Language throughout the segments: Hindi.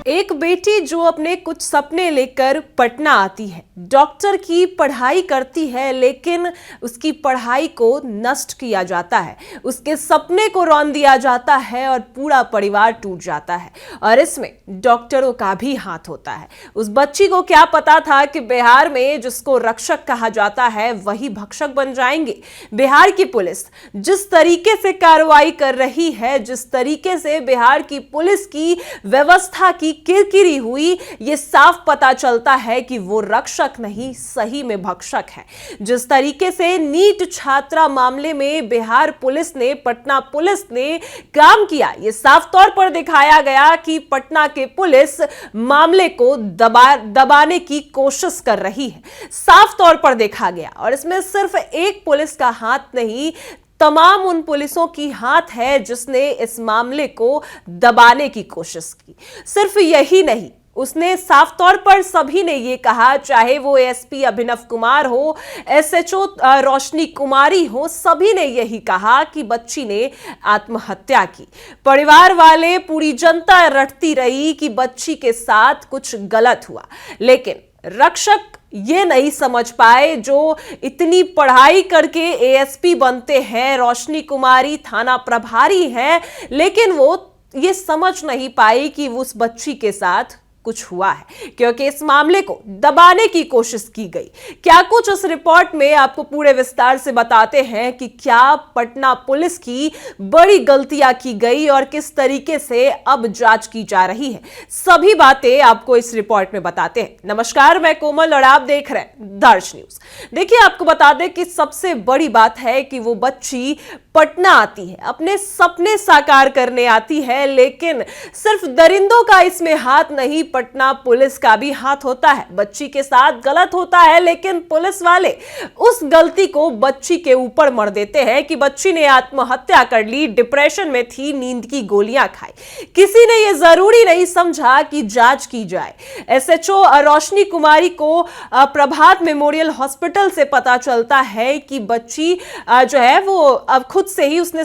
एक बेटी जो अपने कुछ सपने लेकर पटना आती है, डॉक्टर की पढ़ाई करती है, लेकिन उसकी पढ़ाई को नष्ट किया जाता है, उसके सपने को रौंद दिया जाता है और पूरा परिवार टूट जाता है। और इसमें डॉक्टरों का भी हाथ होता है। उस बच्ची को क्या पता था कि बिहार में जिसको रक्षक कहा जाता है वही भक्षक बन जाएंगे। बिहार की पुलिस जिस तरीके से कार्रवाई कर रही है, जिस तरीके से बिहार की पुलिस की व्यवस्था की किरकिरी हुई, ये साफ पता चलता है कि वो रक्षक नहीं, सही में भक्षक है। जिस तरीके से नीट छात्रा मामले में बिहार पुलिस ने, पटना पुलिस ने काम किया, ये साफ तौर पर दिखाया गया कि पटना के पुलिस मामले को दबाने की कोशिश कर रही है। साफ तौर पर देखा गया। और इसमें सिर्फ एक पुलिस का हाथ नहीं, तमाम उन पुलिसों की हाथ है जिसने इस मामले को दबाने की कोशिश की। सिर्फ यही नहीं, उसने साफ तौर पर सभी ने यह कहा, चाहे वो एसपी अभिनव कुमार हो, एसएचओ रोशनी कुमारी हो, सभी ने यही कहा कि बच्ची ने आत्महत्या की। परिवार वाले, पूरी जनता रटती रही कि बच्ची के साथ कुछ गलत हुआ, लेकिन रक्षक ये नहीं समझ पाए जो इतनी पढ़ाई करके एएसपी बनते हैं, रोशनी कुमारी थाना प्रभारी हैं, लेकिन वो ये समझ नहीं पाई कि उस बच्ची के साथ कुछ हुआ है, क्योंकि इस मामले को दबाने की कोशिश की गई। क्या कुछ उस रिपोर्ट में आपको पूरे विस्तार से बताते हैं कि क्या पटना पुलिस की बड़ी गलतियां की गई और किस तरीके से अब जांच की जा रही है। सभी बातें आपको इस रिपोर्ट में बताते हैं। नमस्कार, मैं कोमल और आप देख रहे हैं दर्श न्यूज। देखिए, आपको बता दें कि सबसे बड़ी बात है कि वो बच्ची पटना आती है, अपने सपने साकार करने आती है, लेकिन सिर्फ दरिंदों का इसमें हाथ नहीं, पटना पुलिस का भी हाथ होता है। बच्ची के साथ गलत होता है, लेकिन पुलिस वाले उस गलती को बच्ची के ऊपर मर देते हैं कि बच्ची ने आत्महत्या कर ली, डिप्रेशन में थी, नींद की गोलियां खाई। किसी ने यह जरूरी नहीं समझा कि जांच की जाए। एसएचओ रोशनी कुमारी को प्रभात मेमोरियल हॉस्पिटल से पता चलता है कि बच्ची जो है वो अब खुद से ही उसने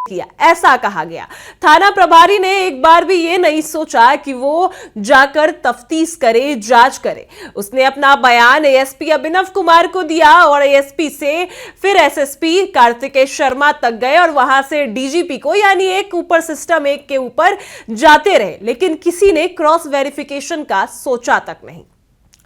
किया, ऐसा कहा गया। थाना प्रभारी ने एक बार भी ये नहीं सोचा कि वो जाकर तफ्तीश करे, जांच करे। उसने अपना बयान एएसपी अभिनव कुमार को दिया और एएसपी से फिर एसएसपी कार्तिकेय शर्मा तक गए और वहां से डीजीपी को, यानी एक ऊपर सिस्टम एक के ऊपर जाते रहे, लेकिन किसी ने क्रॉस वेरिफिकेशन का सोचा तक नहीं।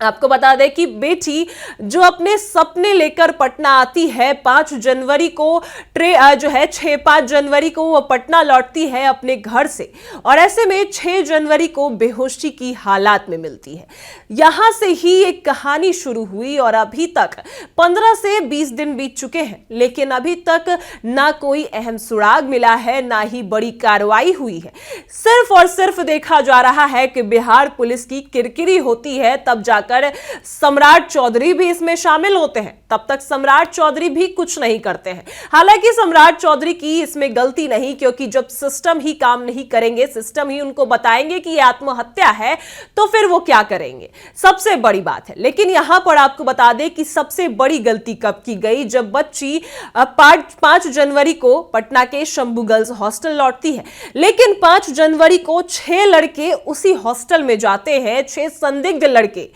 आपको बता दें कि बेटी जो अपने सपने लेकर पटना आती है, 5 जनवरी को जो है 5 जनवरी को वो पटना लौटती है अपने घर से, और ऐसे में 6 जनवरी को बेहोशी की हालात में मिलती है। यहां से ही एक कहानी शुरू हुई और अभी तक 15 से 20 दिन बीत चुके हैं, लेकिन अभी तक ना कोई अहम सुराग मिला है, ना ही बड़ी कार्रवाई हुई है। सिर्फ और सिर्फ देखा जा रहा है कि बिहार पुलिस की किरकिरी होती है, तब जाकर सम्राट चौधरी भी इसमें शामिल होते हैं। तब तक सम्राट चौधरी भी कुछ नहीं करते हैं। हालांकि सम्राट चौधरी की इसमें गलती नहीं, क्योंकि जब सिस्टम ही काम नहीं करेंगे, सिस्टम ही उनको बताएंगे कि यह आत्महत्या है, तो फिर वो क्या करेंगे, सबसे बड़ी बात है। लेकिन यहां पर आपको बता दें कि सबसे बड़ी गलती कब की गई, जब बच्ची 5 जनवरी को पटना के शंभू गर्ल्स हॉस्टल लौटती है, लेकिन 5 जनवरी को 6 लड़के उसी हॉस्टल में जाते हैं, 6 संदिग्ध लड़के,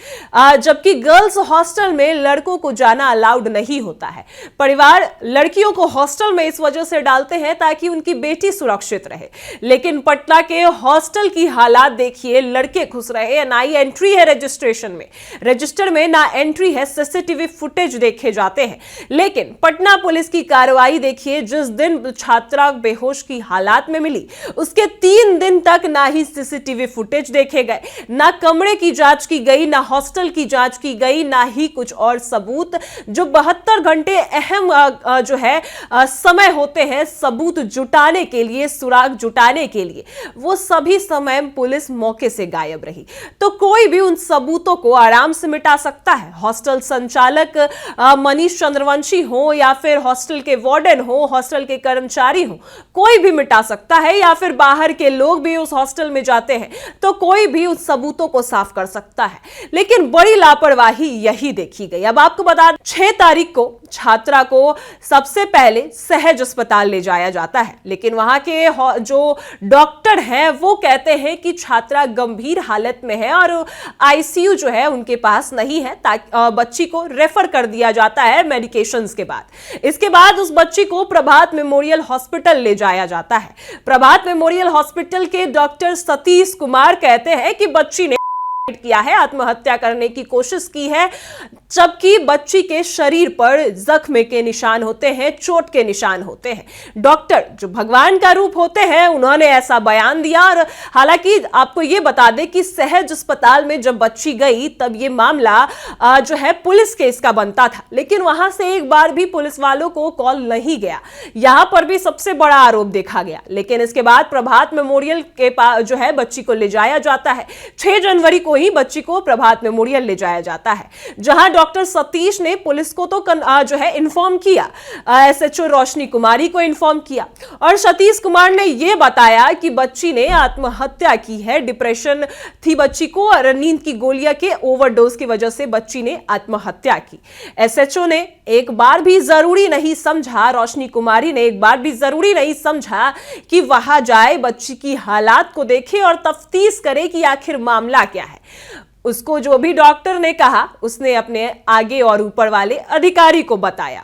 जबकि गर्ल्स हॉस्टल में लड़कों को जाना अलाउड नहीं होता है। परिवार लड़कियों को हॉस्टल में इस वजह से डालते हैं ताकि उनकी बेटी सुरक्षित रहे, लेकिन पटना के हॉस्टल की हालात देखिए, लड़के घुस रहे हैं, ना ही एंट्री है रजिस्ट्रेशन में, रजिस्टर में ना एंट्री है, सीसीटीवी फुटेज देखे जाते हैं। लेकिन पटना पुलिस की कार्रवाई देखिए, जिस दिन छात्रा बेहोश की हालात में मिली उसके 3 दिन तक ना ही सीसीटीवी फुटेज देखे गए, ना कमरे की जांच की गई, ना हॉस्टल की जांच की गई, ना ही कुछ और सबूत, जो 72 घंटे अहम जो है समय होते हैं सबूत जुटाने के लिए, सुराग जुटाने के लिए, वो सभी समय पुलिस मौके से गायब रही। तो कोई भी उन सबूतों को आराम से मिटा सकता है। हॉस्टल संचालक मनीष चंद्रवंशी हो, या फिर हॉस्टल के वार्डन हो, हॉस्टल के कर्मचारी हो, कोई भी मिटा सकता है, या फिर बाहर के लोग भी उस हॉस्टल में जाते हैं तो कोई भी उस सबूतों को साफ कर सकता है। लेकिन लेकिन बड़ी लापरवाही यही देखी गई। अब आपको बता 6 तारीख को छात्रा को सबसे पहले सहज अस्पताल ले जाया जाता है, लेकिन वहां के जो डॉक्टर हैं वो कहते हैं कि छात्रा गंभीर हालत में है और आईसीयू जो है उनके पास नहीं है, ताकि बच्ची को रेफर कर दिया जाता है मेडिकेशंस के बाद। इसके बाद उस बच्ची को प्रभात मेमोरियल हॉस्पिटल ले जाया जाता है। प्रभात मेमोरियल हॉस्पिटल के डॉक्टर सतीश कुमार कहते हैं कि बच्ची ने किया है, आत्महत्या करने की कोशिश की है, जबकि बच्ची के शरीर पर जख्म के निशान होते हैं, चोट के निशान होते हैं। डॉक्टर जो भगवान का रूप होते हैं उन्होंने ऐसा बयान दिया। और हालांकि आपको यह बता दें कि सहज अस्पताल में जब बच्ची गई तब यह मामला जो है पुलिस केस का बनता था, लेकिन वहां से एक बार भी पुलिस वालों को कॉल नहीं गया। यहां पर भी सबसे बड़ा आरोप देखा गया। लेकिन इसके बाद प्रभात मेमोरियल के पास जो है बच्ची को ले जाया जाता है। 6 जनवरी को ही बच्ची को प्रभात मेमोरियल ले जाया जाता है, जहां डॉक्टर सतीश ने पुलिस को तो जो है इन्फॉर्म किया, एसएचओ रोशनी कुमारी को इन्फॉर्म किया और सतीश कुमार ने यह बताया कि बच्ची ने आत्महत्या की है। डिप्रेशन थी बच्ची को और नींद की गोलियां के ओवरडोज की वजह से बच्ची ने आत्महत्या की। एसएचओ ने एक बार भी जरूरी नहीं समझा, रोशनी कुमारी ने एक बार भी जरूरी नहीं समझा कि वहां जाए, बच्ची की हालात को देखे और तफ्तीश करे कि आखिर मामला क्या है। उसको जो भी डॉक्टर ने कहा उसने अपने आगे और ऊपर वाले अधिकारी को बताया।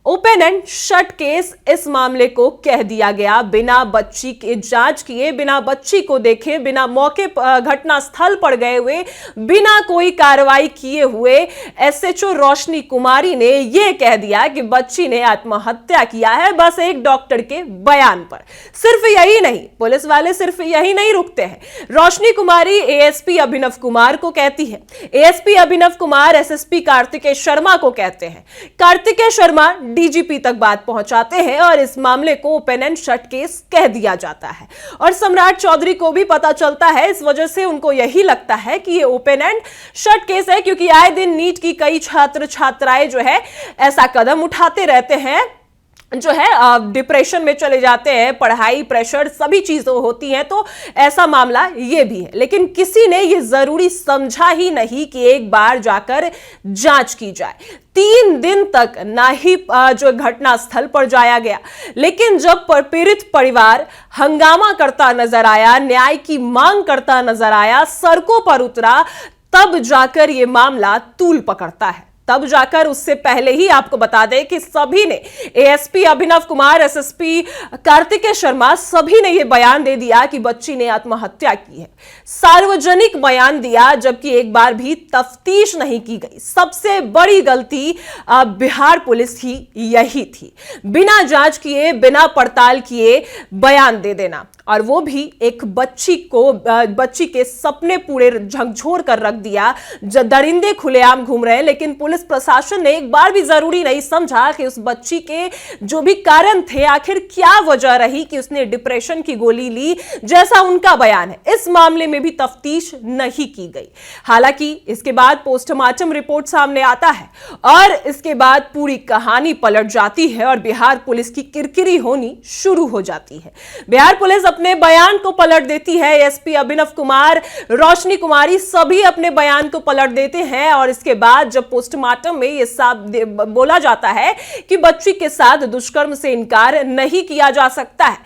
ओपन एंड शट केस इस मामले को कह दिया गया। बिना बच्ची के जांच किए, बिना बच्ची को देखे, बिना मौके घटना स्थल पर गए हुए, बिना कोई कार्रवाई किए हुए एसएचओ रोशनी कुमारी ने यह कह दिया कि बच्ची ने आत्महत्या किया है, बस एक डॉक्टर के बयान पर। सिर्फ यही नहीं, पुलिस वाले सिर्फ यही नहीं रुकते हैं। रोशनी कुमारी एएसपी अभिनव कुमार को कहती है, एएसपी अभिनव कुमार एसएसपी कार्तिकेय शर्मा को कहते हैं, कार्तिकेय शर्मा डीजीपी तक बात पहुंचाते हैं और इस मामले को ओपन एंड शट केस कह दिया जाता है। और सम्राट चौधरी को भी पता चलता है, इस वजह से उनको यही लगता है कि ये ओपन एंड शट केस है, क्योंकि आए दिन नीट की कई छात्र छात्राएं जो है ऐसा कदम उठाते रहते हैं, जो है डिप्रेशन में चले जाते हैं, पढ़ाई प्रेशर सभी चीजें होती हैं, तो ऐसा मामला ये भी है। लेकिन किसी ने ये जरूरी समझा ही नहीं कि एक बार जाकर जांच की जाए। 3 दिन तक ना ही जो घटना स्थल पर जाया गया, लेकिन जब पीड़ित परिवार हंगामा करता नजर आया, न्याय की मांग करता नजर आया, सड़कों पर उतरा, तब जाकर यह मामला तूल पकड़ता है। तब जाकर, उससे पहले ही आपको बता दें कि सभी ने, एएसपी अभिनव कुमार, एसएसपी कार्तिकेय शर्मा, सभी ने यह बयान दे दिया कि बच्ची ने आत्महत्या की है। सार्वजनिक बयान दिया, जबकि एक बार भी तफ्तीश नहीं की गई। सबसे बड़ी गलती बिहार पुलिस की यही थी, बिना जांच किए, बिना पड़ताल किए बयान दे देना, और वो भी एक बच्ची के सपने पूरे झकझोर कर रख दिया। दरिंदे खुलेआम घूम रहे हैं, लेकिन पुलिस प्रशासन ने एक बार भी जरूरी नहीं समझा कि उस बच्ची के जो भी कारण थे, आखिर क्या वजह रही कि उसने डिप्रेशन की गोली ली, जैसा उनका बयान है। इस मामले में भी तफ्तीश नहीं की गई। हालांकि इसके बाद पोस्टमार्टम रिपोर्ट सामने आता है और इसके बाद पूरी कहानी पलट जाती है और बिहार पुलिस की किरकिरी होनी शुरू हो जाती है। बिहार पुलिस अपने बयान को पलट देती है। एसपी अभिनव कुमार, रोशनी कुमारी सभी अपने बयान को पलट देते हैं और इसके बाद जब पोस्टमार्टम में यह साफ बोला जाता है कि बच्ची के साथ दुष्कर्म से इनकार नहीं किया जा सकता है,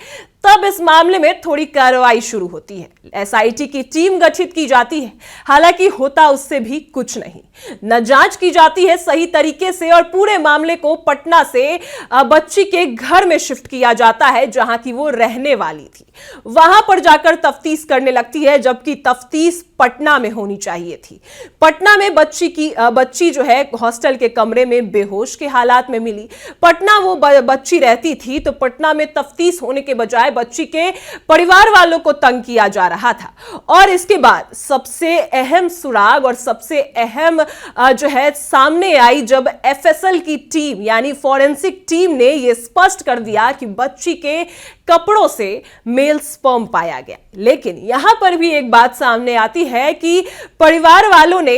तब इस मामले में थोड़ी कार्रवाई शुरू होती है। एसआईटी की टीम गठित की जाती है। हालांकि होता उससे भी कुछ नहीं, न जांच की जाती है सही तरीके से और पूरे मामले को पटना से बच्ची के घर में शिफ्ट किया जाता है, जहां की वो रहने वाली थी। वहां पर जाकर तफ्तीश करने लगती है, जबकि तफ्तीश पटना में होनी चाहिए थी। पटना में बच्ची जो है हॉस्टल के कमरे में बेहोश के हालात में मिली। पटना वो बच्ची रहती थी, तो पटना में तफ्तीश होने के बजाय बच्ची के परिवार वालों को तंग किया जा रहा था। और इसके बाद सबसे अहम सुराग और सबसे अहम जो है सामने आई, जब एफएसएल की टीम यानी फॉरेंसिक टीम ने यह स्पष्ट कर दिया कि बच्ची के कपड़ों से मेल स्पर्म पाया गया। लेकिन यहां पर भी एक बात सामने आती है कि परिवार वालों ने,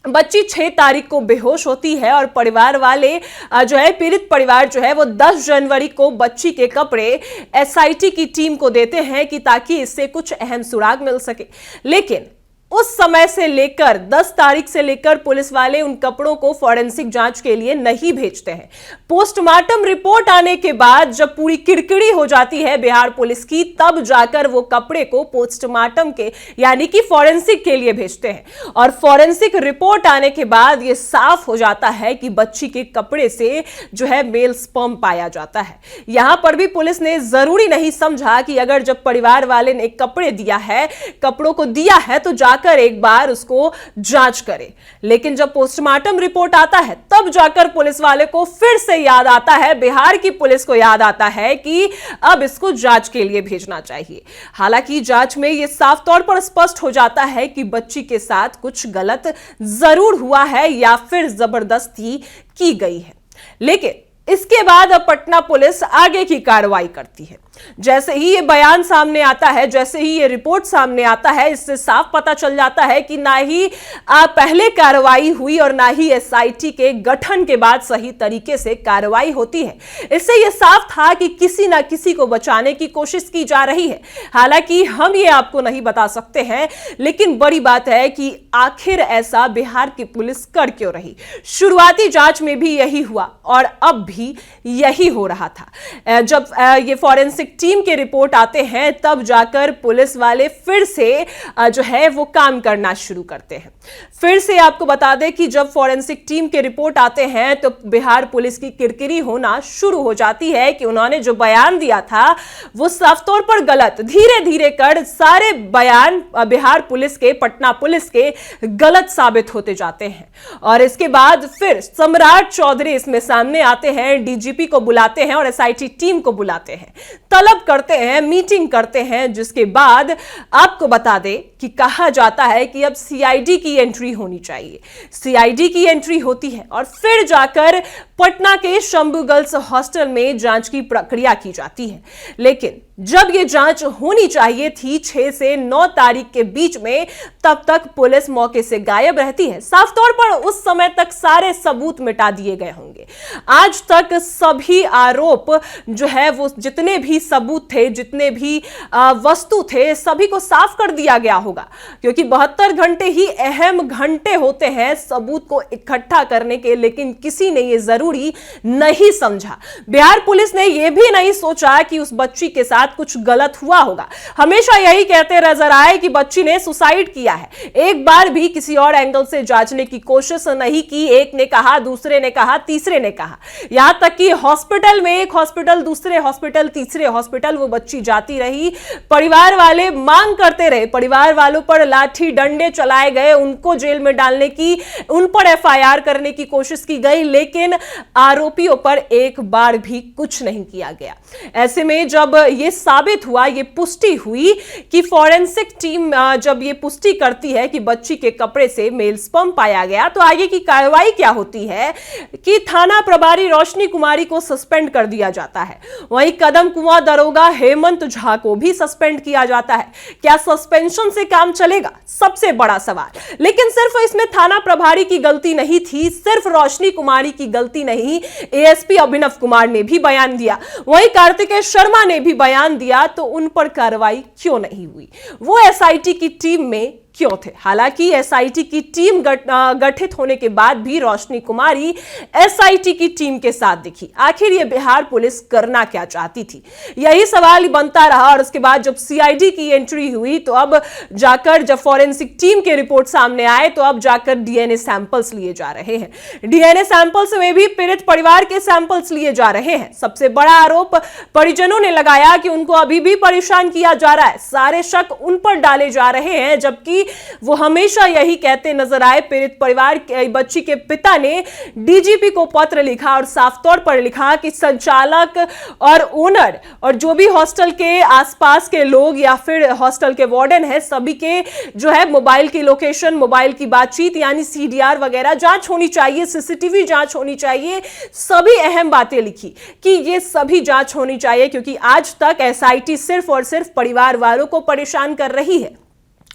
बच्ची 6 तारीख को बेहोश होती है और परिवार वाले जो है, पीड़ित परिवार जो है वो 10 जनवरी को बच्ची के कपड़े एसआईटी की टीम को देते हैं कि ताकि इससे कुछ अहम सुराग मिल सके। लेकिन उस समय से लेकर 10 तारीख से लेकर पुलिस वाले उन कपड़ों को फॉरेंसिक जांच के लिए नहीं भेजते हैं। पोस्टमार्टम रिपोर्ट आने के बाद जब पूरी किरकिरी हो जाती है बिहार पुलिस की, तब जाकर वो कपड़े को पोस्टमार्टम के यानी कि फॉरेंसिक के लिए भेजते हैं। और फॉरेंसिक रिपोर्ट आने के बाद ये साफ हो जाता है कि बच्ची के कपड़े से जो है मेल स्पर्म पाया जाता है। यहां पर भी पुलिस ने जरूरी नहीं समझा कि अगर जब परिवार वाले ने कपड़े दिया है, कपड़ों को दिया है, तो जाकर एक बार उसको जांच करे। लेकिन जब पोस्टमार्टम रिपोर्ट आता है तब जाकर पुलिस वाले को फिर से याद आता है, बिहार की पुलिस को याद आता है कि अब इसको जांच के लिए भेजना चाहिए। हालांकि जांच में यह साफ तौर पर स्पष्ट हो जाता है कि बच्ची के साथ कुछ गलत जरूर हुआ है या फिर जबरदस्ती की गई है। लेकिन इसके बाद अब पटना पुलिस आगे की कार्रवाई करती है। जैसे ही ये बयान सामने आता है, जैसे ही ये रिपोर्ट सामने आता है, इससे साफ पता चल जाता है कि ना ही पहले कार्रवाई हुई और ना ही एसआईटी के गठन के बाद सही तरीके से कार्रवाई होती है। इससे ये साफ था कि किसी ना किसी को बचाने की कोशिश की जा रही है। हालांकि हम ये आपको नहीं बता सकते हैं, लेकिन बड़ी बात है कि आखिर ऐसा बिहार की पुलिस कर क्यों रही। शुरुआती जांच में भी यही हुआ और अब भी यही हो रहा था। जब ये फॉरेंसिक टीम के रिपोर्ट आते हैं तब जाकर पुलिस वाले फिर से जो है वो काम करना शुरू करते हैं। फिर से आपको बता दें कि जब फॉरेंसिक टीम के रिपोर्ट आते हैं तो बिहार पुलिस की किरकिरी होना शुरू हो जाती है कि उन्होंने जो बयान दिया था वो साफ तौर पर गलत, धीरे धीरे कर सारे बयान बिहार पुलिस के, पटना पुलिस के गलत साबित होते जाते हैं। और इसके बाद फिर सम्राट चौधरी इसमें सामने आते हैं, डीजीपी को बुलाते हैं और एसआईटी टीम को बुलाते हैं, तलब करते हैं, मीटिंग करते हैं, जिसके बाद आपको बता दें कि कहा जाता है कि अब सीआईडी की एंट्री होनी चाहिए। सीआईडी की एंट्री होती है और फिर जाकर पटना के शंभू गर्ल्स हॉस्टल में जांच की प्रक्रिया की जाती है। लेकिन जब यह जांच होनी चाहिए थी 6 से 9 तारीख के बीच में, तब तक पुलिस मौके से गायब रहती है। साफ तौर पर उस समय तक सारे सबूत मिटा दिए गए होंगे। आज तक सभी आरोप जो है वो जितने भी सबूत थे, जितने भी वस्तु थे, सभी को साफ कर दिया गया होगा, क्योंकि 72 घंटे ही अहम घंटे होते हैं सबूत को इकट्ठा करने के। लेकिन किसी ने यह जरूरी नहीं समझा। बिहार पुलिस ने यह भी नहीं सोचा कि उस बच्ची के साथ कुछ गलत हुआ होगा। हमेशा यही कहते नजर आए कि बच्ची ने सुसाइड किया है। एक बार भी किसी और एंगल से जांचने की कोशिश नहीं की। एक ने कहा, दूसरे ने कहा, तीसरे ने कहा, यहां तक कि हॉस्पिटल में एक हॉस्पिटल, दूसरे हॉस्पिटल, तीसरे हॉस्पिटल वो बच्ची जाती रही। परिवार वाले मांग करते रहे, परिवार वालों पर लाठी डंडे चलाए गए, उनको जेल में डालने की, उन पर एफआईआर करने की कोशिश की गई, लेकिन आरोपियों पर एक बार भी कुछ नहीं किया गया। ऐसे में जब यह साबित हुआ, ये पुष्टि हुई कि फॉरेंसिक टीम जब ये पुष्टि करती है कि बच्ची के कपड़े से मेल स्पर्म पाया गया, तो आगे की कार्रवाई क्या होती है कि थाना प्रभारी रोशनी कुमारी को सस्पेंड कर दिया जाता है। वहीं कदम कुआं दरोगा हेमंत झा को भी सस्पेंड किया जाता है। क्या सस्पेंशन से काम चलेगा? सबसे बड़ा सवाल। लेकिन सिर्फ इसमें थाना प्रभारी की गलती नहीं थी, सिर्फ रोशनी कुमारी की गलती नहीं, एएसपी अभिनव कुमार ने भी बयान दिया, वहीं कार्तिकेय शर्मा ने भी बयान दिया। तो उन पर कार्रवाई क्यों नहीं हुई? वो एसआईटी की टीम में क्यों थे? हालांकि एसआईटी की टीम गठित होने के बाद भी रोशनी कुमारी एसआईटी की टीम के साथ दिखी। आखिर ये बिहार पुलिस करना क्या चाहती थी? यही सवाल बनता रहा। और उसके बाद जब सीआईडी की एंट्री हुई, तो अब जाकर जब फॉरेंसिक टीम के रिपोर्ट सामने आए, तो अब जाकर डीएनए सैंपल्स लिए जा रहे हैं। डीएनए सैंपल्स में भी पीड़ित परिवार के सैंपल्स लिए जा रहे हैं। सबसे बड़ा आरोप परिजनों ने लगाया कि उनको अभी भी परेशान किया जा रहा है, सारे शक उन पर डाले जा रहे हैं, जबकि वो हमेशा यही कहते नजर आए। पीड़ित परिवार के बच्ची के पिता ने डीजीपी को पत्र लिखा और साफ तौर पर लिखा कि संचालक और ओनर और जो भी हॉस्टल के आसपास के लोग या फिर हॉस्टल के वार्डन है, सभी के जो है मोबाइल की लोकेशन, मोबाइल की बातचीत यानी सीडीआर वगैरह जांच होनी चाहिए, सीसीटीवी जांच होनी चाहिए। सभी अहम बातें लिखी कि ये सभी जांच होनी चाहिए, क्योंकि आज तक एसआईटी सिर्फ और सिर्फ परिवार वालों को परेशान कर रही है।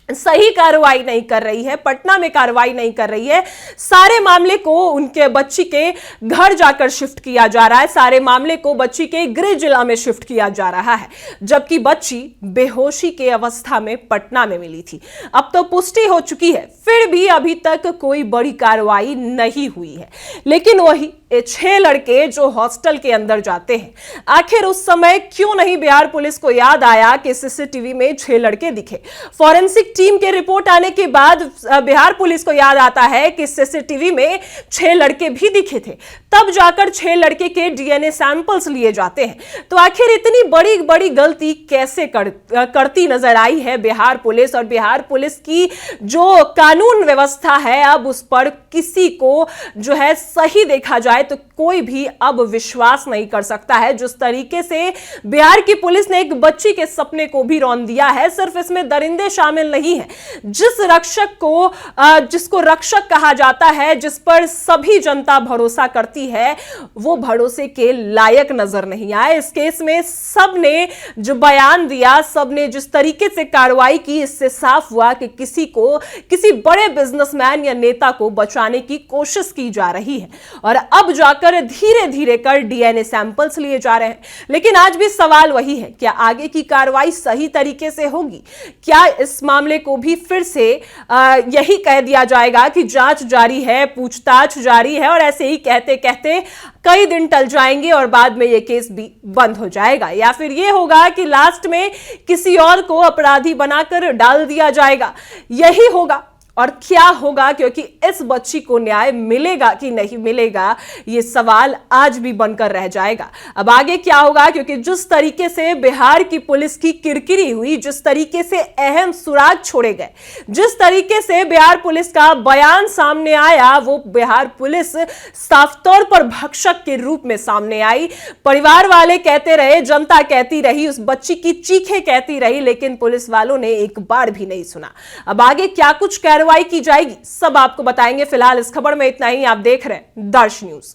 सही कार्रवाई नहीं कर रही है, पटना में कार्रवाई नहीं कर रही है। सारे मामले को उनके बच्ची के घर जाकर शिफ्ट किया जा रहा है, सारे मामले को बच्ची के गृह जिला में शिफ्ट किया जा रहा है, जबकि बच्ची बेहोशी के अवस्था में पटना में मिली थी। अब तो पुष्टि हो चुकी है, फिर भी अभी तक कोई बड़ी कार्रवाई नहीं हुई है। लेकिन वही 6 लड़के जो हॉस्टल के अंदर जाते हैं, आखिर उस समय क्यों नहीं बिहार पुलिस को याद आया कि सीसीटीवी में 6 लड़के दिखे? फॉरेंसिक टीम के रिपोर्ट आने के बाद बिहार पुलिस को याद आता है कि सीसीटीवी में 6 लड़के भी दिखे थे, तब जाकर 6 लड़के के डीएनए सैंपल्स लिए जाते हैं। तो आखिर इतनी बड़ी बड़ी गलती कैसे करती नजर आई है बिहार पुलिस? और बिहार पुलिस की जो कानून व्यवस्था है, अब उस पर किसी को जो है सही देखा जाए तो कोई भी अब विश्वास नहीं कर सकता है। जिस तरीके से बिहार की पुलिस ने एक बच्ची के सपने को भी रौंद दिया है, सिर्फ इसमें दरिंदे शामिल नहीं है। जिस रक्षक को जिसको रक्षक कहा जाता है, जिस पर सभी जनता भरोसा करती है, वो भरोसे के लायक नजर नहीं आए। इस केस में सबने जो बयान दिया, सबने जिस तरीके से कार्रवाई की, इससे साफ हुआ कि किसी बड़े बिजनेसमैन या नेता को बचाने की कोशिश की जा रही है और अब जाकर धीरे धीरे कर डीएनए सैंपल्स लिए जा रहे हैं। लेकिन आज भी सवाल वही है, क्या आगे की कार्रवाई सही तरीके से होगी? क्या इस मामले को भी फिर से यही कह दिया जाएगा कि जांच जारी है, पूछताछ जारी है, और ऐसे ही कहते कहते कई दिन टल जाएंगे और बाद में यह केस भी बंद हो जाएगा? या फिर यह होगा कि लास्ट में किसी और को अपराधी बनाकर डाल दिया जाएगा? यही होगा। और क्या होगा, क्योंकि इस बच्ची को न्याय मिलेगा कि नहीं मिलेगा, यह सवाल आज भी बनकर रह जाएगा। अब आगे क्या होगा, क्योंकि जिस तरीके से बिहार की पुलिस की किरकिरी हुई, जिस तरीके से अहम सुराग छोड़े गए, जिस तरीके से बिहार पुलिस का बयान सामने आया, वो बिहार पुलिस साफ तौर पर भक्षक के रूप में सामने आई। परिवार वाले कहते रहे, जनता कहती रही, उस बच्ची की चीखें कहती रही, लेकिन पुलिस वालों ने एक बार भी नहीं सुना। अब आगे क्या कुछ कार्रवाई की जाएगी, सब आपको बताएंगे। फिलहाल इस खबर में इतना ही। आप देख रहे हैं दर्श न्यूज।